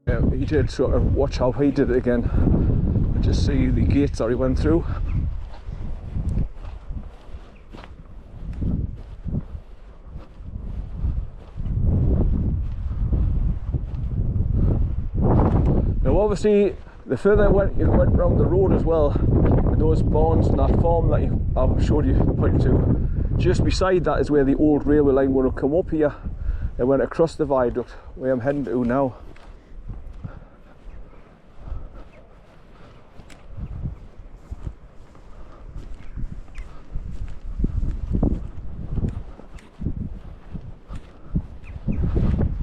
He did sort of watch how he did it again, and just see the gates that he went through. Now obviously the further you went around the road as well, and those barns and that farm that I showed you, pointed to, just beside that is where the old railway line would have come up here and went across the viaduct where I'm heading to now.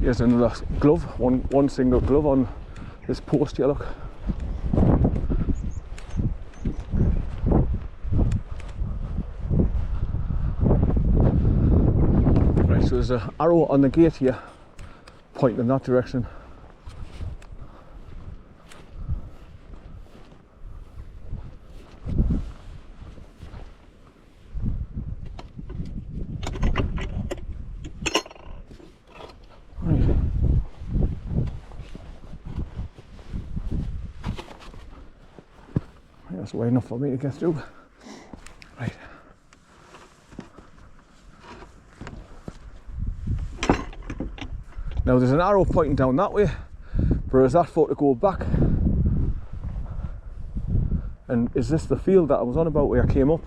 Here's another glove, one single glove on this post here, look. Right, so there's an arrow on the gate here pointing in that direction. That's way enough for me to get through. Right. Now there's an arrow pointing down that way, whereas that for to go back. And is this the field that I was on about where I came up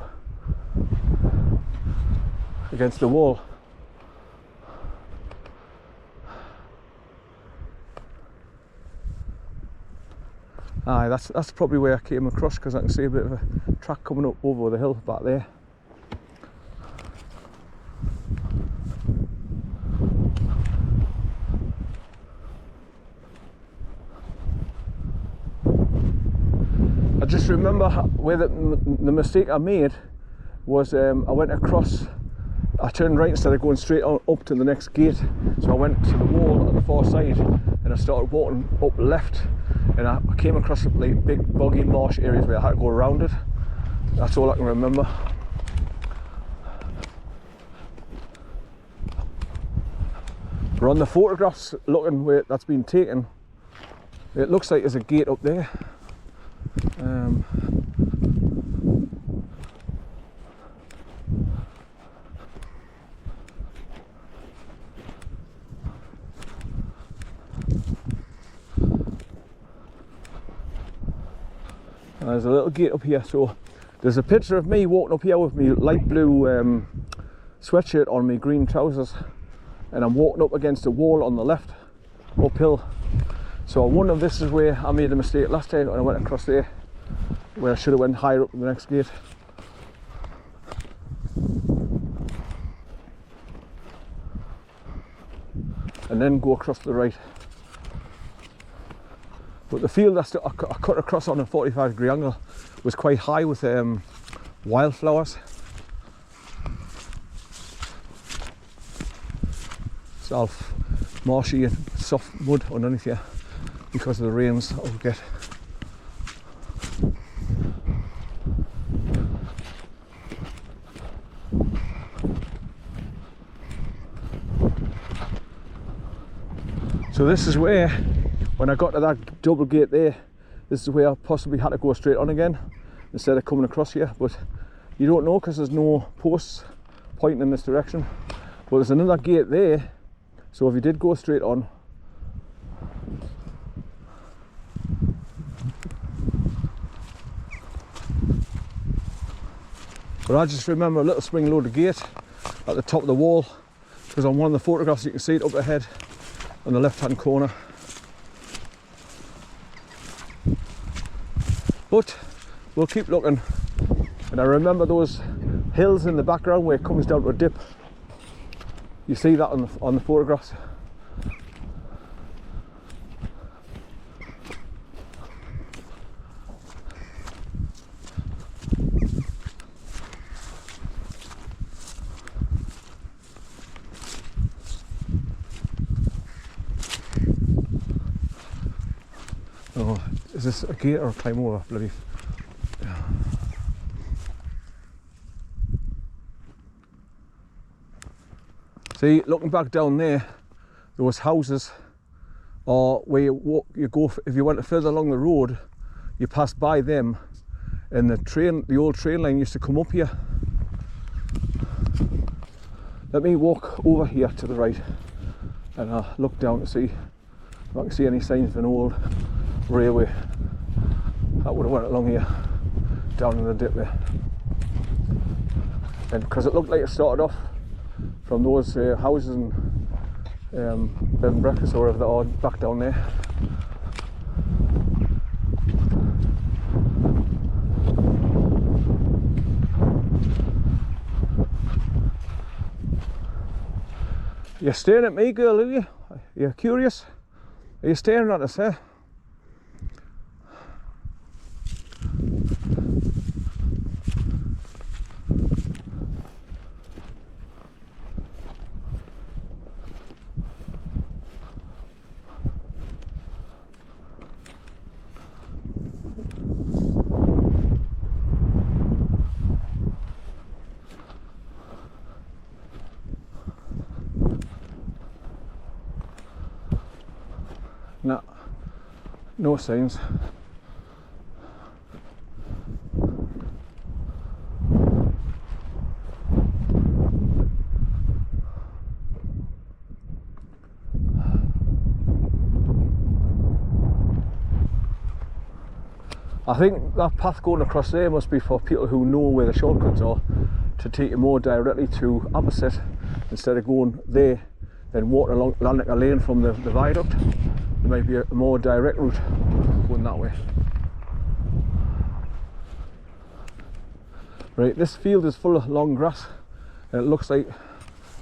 against the wall? Aye, that's probably where I came across, because I can see a bit of a track coming up over the hill back there. I just remember where the mistake I made was I went across, I turned right instead of going straight on up to the next gate. So I went to the wall on the far side and I started walking up left. And I came across like big boggy marsh areas where I had to go around it. That's all I can remember. But on the photographs, looking where that's been taken, it looks like there's a gate up there. There's a little gate up here, so there's a picture of me walking up here with me light blue sweatshirt on, me green trousers, and I'm walking up against a wall on the left, uphill. So I wonder if this is where I made a mistake last time and I went across there, where I should have went higher up in the next gate. And then go across to the right. But the field I cut across on a 45-degree angle was quite high with wildflowers. It's all marshy and soft mud underneath here because of the rains that we'll get. So this is where, when I got to that double gate there, this is where I possibly had to go straight on again instead of coming across here, but you don't know because there's no posts pointing in this direction. But there's another gate there, so if you did go straight on, but I just remember a little spring-loaded gate at the top of the wall, because on one of the photographs you can see it up ahead on the left-hand corner. But we'll keep looking. And I remember those hills in the background where it comes down to a dip. You see that on the photographs. Oh, is this a gate or a climb over, bloody? Yeah. See, looking back down there, there was houses or where you walk, you go, if you went further along the road, you pass by them, and the old train line used to come up here. Let me walk over here to the right and I'll look down to see if I can see any signs of an old railway that would have went along here, down in the dip there. And because it looked like it started off from those houses and bed and breakfast or whatever that are back down there. You're staring at me, girl, are you? You're curious? Are you staring at us, eh? Nah, no signs. I think that path going across there must be for people who know where the shortcuts are, to take you more directly to Opposite instead of going there, then walking along LANACAR Lane from the viaduct. There might be a more direct route going that way. Right, this field is full of long grass, and it looks like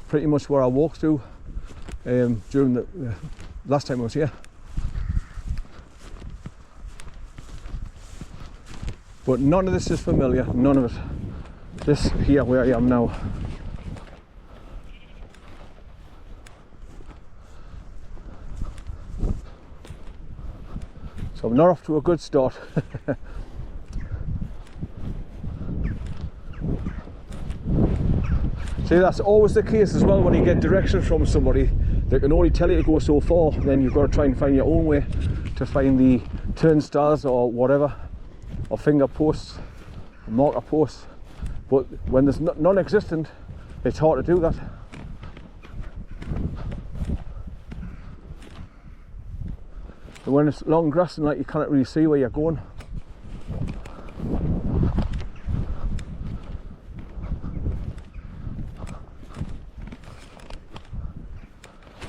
pretty much where I walked through during the last time I was here. But none of this is familiar, none of it. This here where I am now. So I'm not off to a good start. See, that's always the case as well when you get direction from somebody. They can only tell you to go so far, then you've got to try and find your own way to find the turnstiles or whatever, or finger posts, or marker posts. But when there's non-existent, it's hard to do that. And when it's long grass and like, you can't really see where you're going.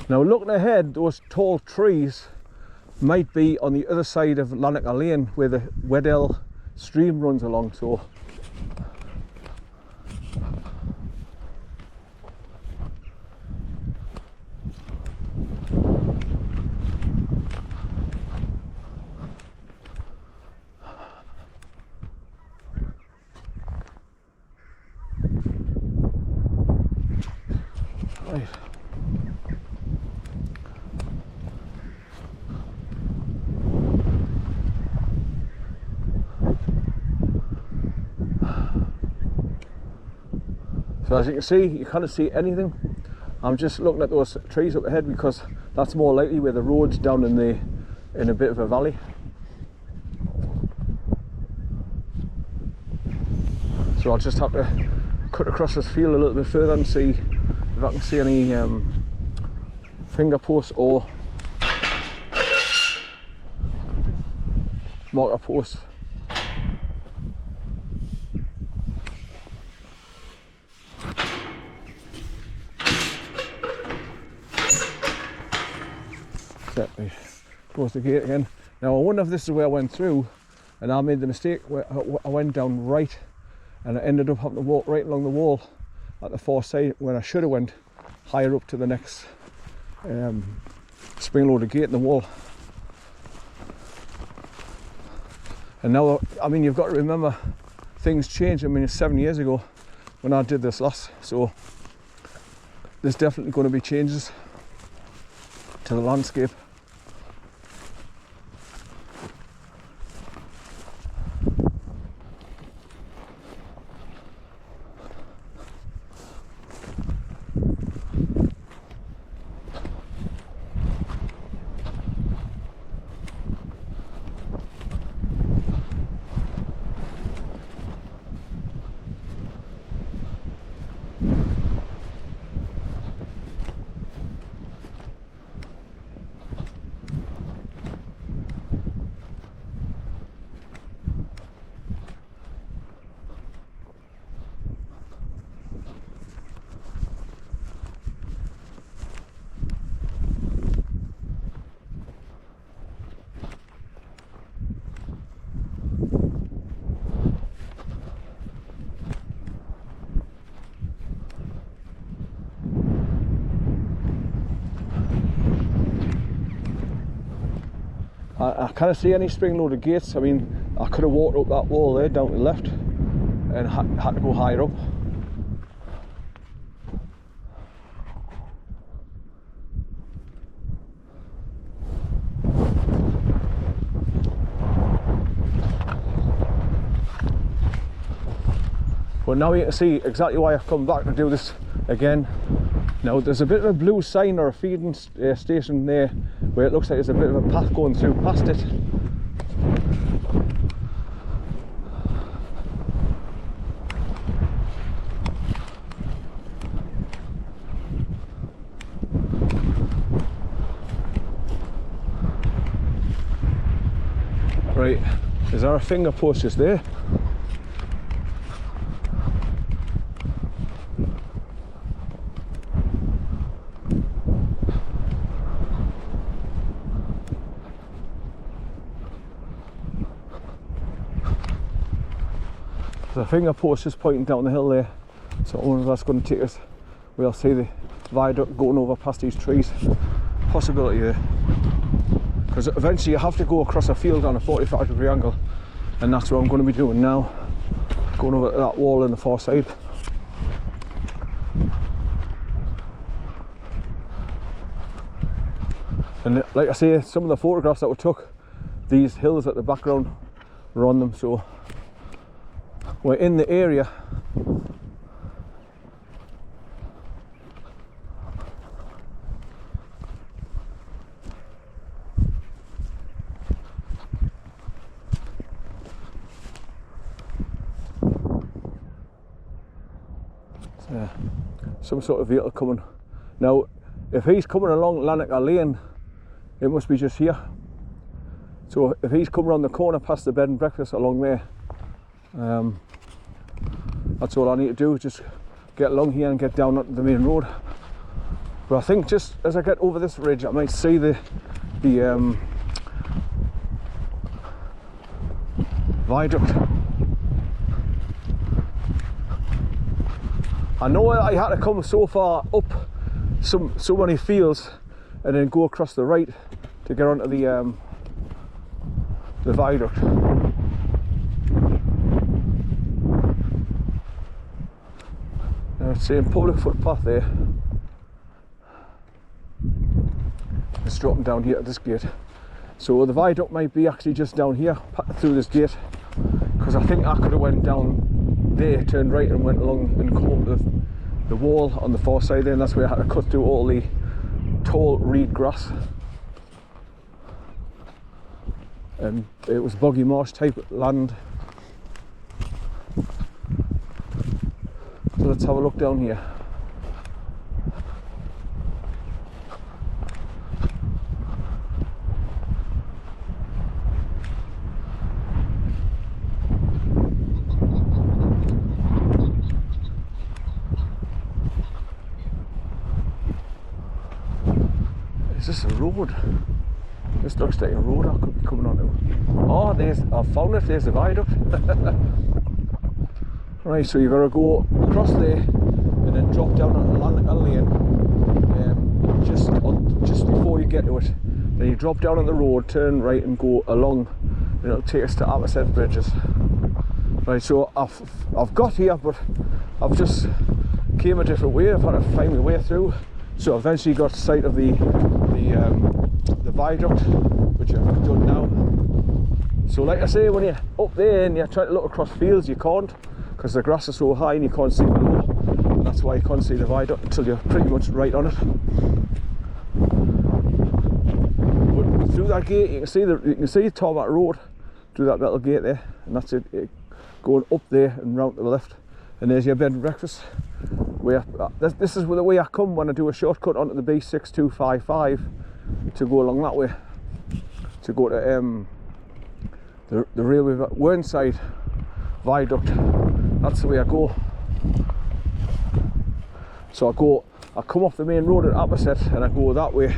Now looking ahead, those tall trees might be on the other side of LANACAR Lane where the Weddell stream runs along. So right. So as you can see, you can't see anything. I'm just looking at those trees up ahead because that's more likely where the road's down in a bit of a valley. So I'll just have to cut across this field a little bit further and see if I can see any finger posts or marker posts. Close the gate again. Now I wonder if this is where I went through and I made the mistake where I went down right and I ended up having to walk right along the wall at the far side when I should have went higher up to the next spring-loaded gate in the wall. And now, I mean, you've got to remember things change. I mean, it's 7 years ago when I did this last, so there's definitely going to be changes to the landscape. I can't see any spring-loaded gates. I mean, I could have walked up that wall there down to the left and had to go higher up. But now you can see exactly why I've come back to do this again. Now there's a bit of a blue sign or a feeding station there where it looks like there's a bit of a path going through past it. Right, is there a finger post just there? The finger post is pointing down the hill there, so I wonder if that's going to take us. We'll see the viaduct going over past these trees. Possibility there, because eventually you have to go across a field on a 45-degree angle, and that's what I'm going to be doing now, going over to that wall on the far side. And like I say, some of the photographs that we took, these hills at the background were on them, so we're in the area. So, some sort of vehicle coming. Now, if he's coming along LANACAR Lane, it must be just here. So if he's coming around the corner past the bed and breakfast along there, that's all I need to do, just get along here and get down onto the main road. But I think just as I get over this ridge, I might see the viaduct. I know I had to come so far up so many fields and then go across the right to get onto the viaduct. It's saying public footpath there. It's dropping down here at this gate. So the viaduct might be actually just down here through this gate, because I think I could have went down there, turned right and went along and come up the wall on the far side there, and that's where I had to cut through all the tall reed grass. And it was boggy marsh type land. So let's have a look down here. Is this a road? This looks like a road I could be coming onto. Oh, I've found it, there's the viaduct. Right, so you've got to go across there and then drop down on the LANACAR Lane, just before you get to it. Then you drop down on the road, turn right and go along, and it'll take us to Aberset Bridges. Right, so I've got here, but I've just came a different way. I've had to find my way through. So I've eventually got sight of the viaduct, which I've done now. So like I say, when you're up there and you're trying to look across fields, you can't, because the grass is so high and you can't see below, and that's why you can't see the viaduct until you're pretty much right on it. But through that gate, you can see Tarmac Road through that little gate there, and that's it, going up there and round to the left, and there's your bed and breakfast. This is the way I come when I do a shortcut onto the B6255 to go along that way, to go to the railway Whernside viaduct. That's the way I go. So I come off the main road at Aberset and I go that way.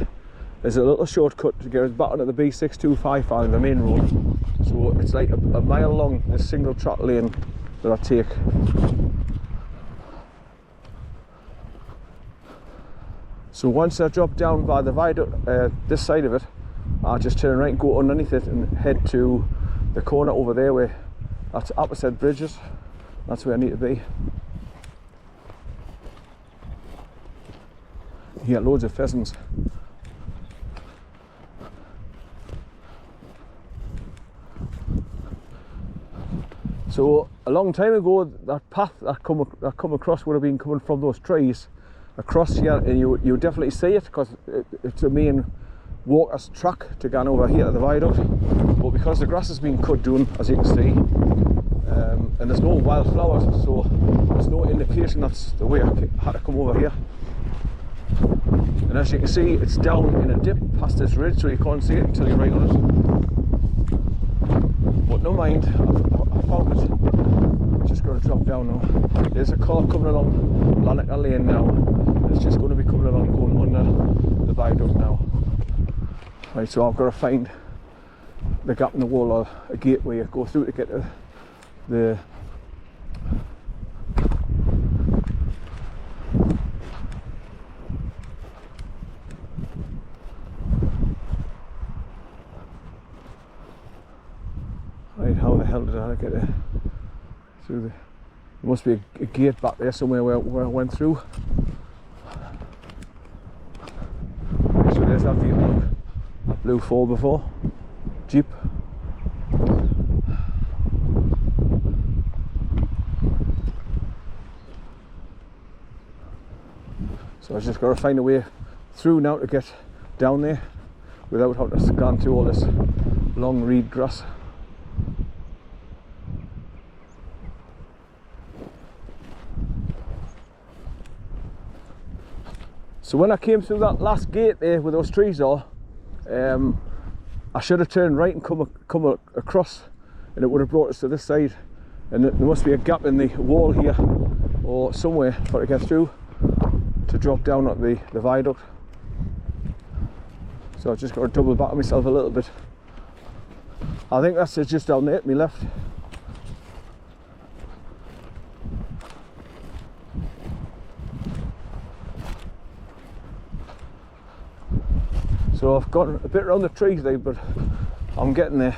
There's a little shortcut to get us back onto the B6255, the main road. So it's like a mile long, this single track lane that I take. So once I drop down by the viaduct, this side of it, I just turn right and go underneath it and head to the corner over there where that's opposite bridges. That's where I need to be. Here, loads of pheasants. So a long time ago, that path that come across would have been coming from those trees across here, and you would definitely see it because it's a main walker's track to go over here to the viaduct. But because the grass has been cut down, as you can see, and there's no wildflowers, so there's no indication that's the way I had to come over here. And as you can see, it's down in a dip past this ridge, so you can't see it until you're right on it. But no mind, I found it. Just got to drop down now. There's a car coming along LANACAR lane now. It's just going to be coming along, going under the viaduct now. Right, so I've got to find the gap in the wall, or a gate where you go through to get to the right. How the hell did I get it through the? There must be a gate back there somewhere where I went through. So there's that vehicle, look, that blue 4x4 Jeep. So I just got to find a way through now to get down there without having to scan through all this long reed grass. So when I came through that last gate there where those trees are, I should have turned right and come across, and it would have brought us to this side. And there must be a gap in the wall here or somewhere for it to get through to drop down at the viaduct. So I've just got to double back myself a little bit. I think that's just down there to my left. So I've got a bit around the trees there, but I'm getting there.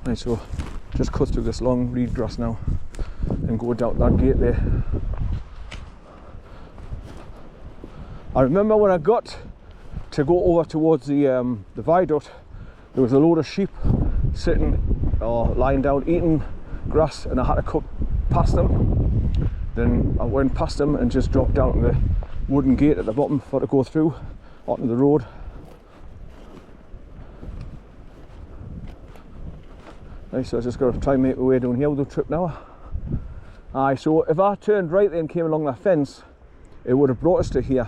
Right, so just cut through this long reed grass now and go down that gate there. I remember when I got to go over towards the viaduct, there was a load of sheep sitting or lying down eating grass, and I had to cut past them. Then I went past them and just dropped down to the wooden gate at the bottom for to go through onto the road. Right, so I just got to try and make my way down here with the trip now. Aye, so if I turned right then and came along that fence, it would have brought us to here.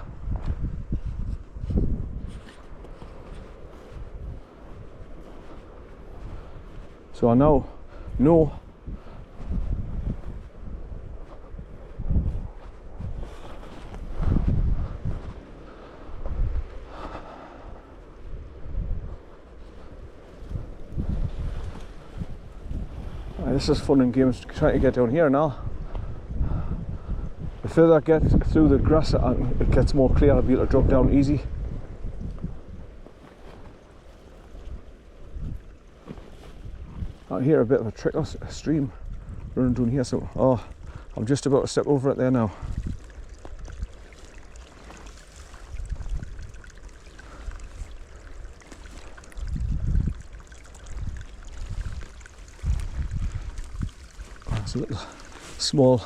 So I now know this is fun and games trying to get down here now. The further I get through the grass, it gets more clear. I'll be able to drop down easy. I hear a bit of a trickle, a stream running down here, so I'm just about to step over it there now. There's a little small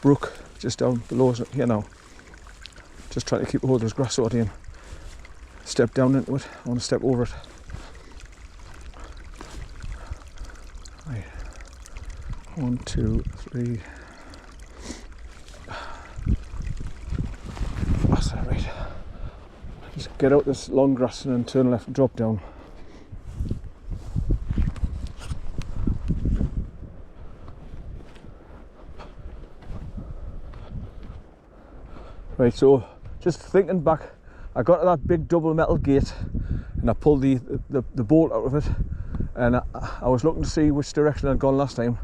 brook just down below us here now. Just trying to keep hold of this grass so I didn't step down into it. I want to step over it. Right. 1, 2, 3. That's that right. Just get out this long grass and then turn left and drop down. Right, so just thinking back, I got to that big double metal gate and I pulled the bolt out of it, and I was looking to see which direction I'd gone last time,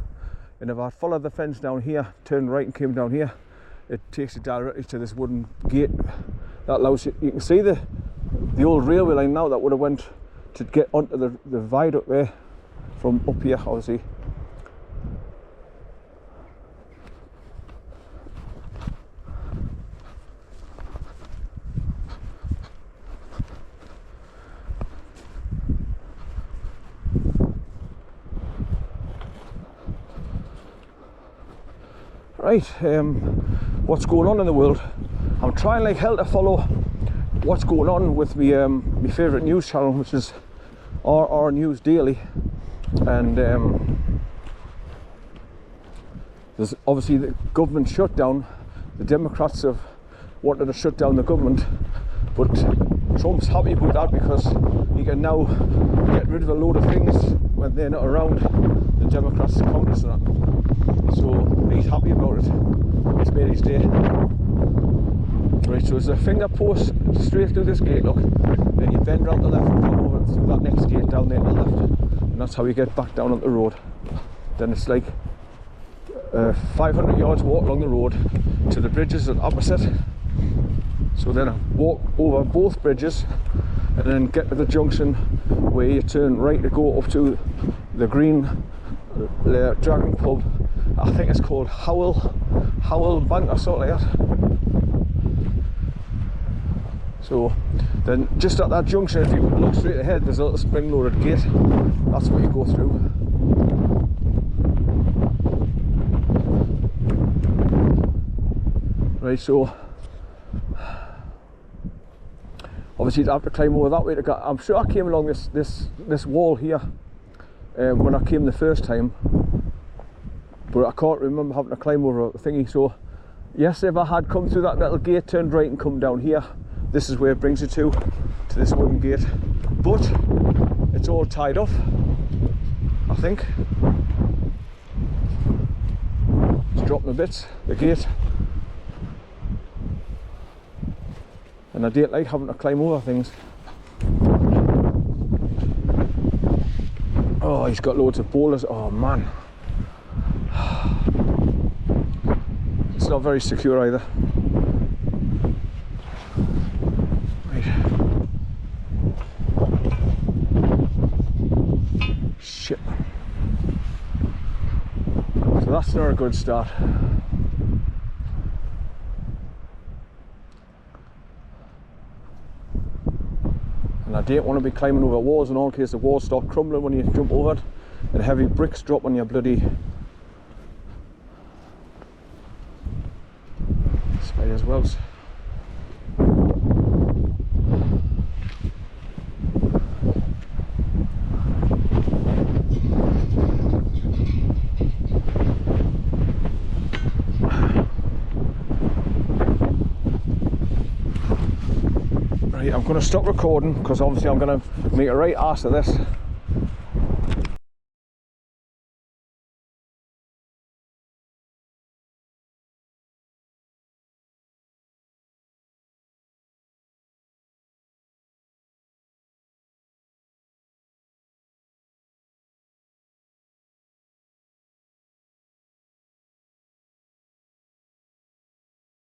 and if I followed the fence down here, turned right and came down here, it takes you directly to this wooden gate that allows you, you can see the old railway line now that would have went to get onto the viaduct there from up here, obviously. Right, what's going on in the world? I'm trying like hell to follow what's going on with my favourite news channel, which is RR News Daily, and there's obviously the government shutdown. The Democrats have wanted to shut down the government, but Trump's happy about that because he can now get rid of a load of things when they're not around, the Democrats' Congress and that. So he's happy about it. It's made his day. Right, so there's a finger post straight through this gate, look. Then you bend round the left and come over through that next gate down there to the left. And that's how you get back down on the road. Then it's like 500 yards walk along the road to the bridges at opposite. So then I walk over both bridges and then get to the junction where you turn right to go up to the Green Dragon Pub. I think it's called Howell Bank or something like that. So then just at that junction, if you look straight ahead, there's a little spring-loaded gate. That's what you go through. Right, so obviously you'd have to climb over that way to go. I'm sure I came along this wall here when I came the first time, but I can't remember having to climb over a thingy. So yes, if I had come through that little gate, turned right and come down here, this is where it brings you to this wooden gate. But it's all tied off, I think. It's dropping a bit, the gate. And I don't like having to climb over things. Oh, he's got loads of boulders. Oh man. It's not very secure either. Right. Shit. So that's not a good start. And I don't want to be climbing over walls and all, in case the walls start crumbling when you jump over it, and heavy bricks drop on your bloody spiders' webs. I'm going to stop recording because obviously I'm going to make a right ass of this.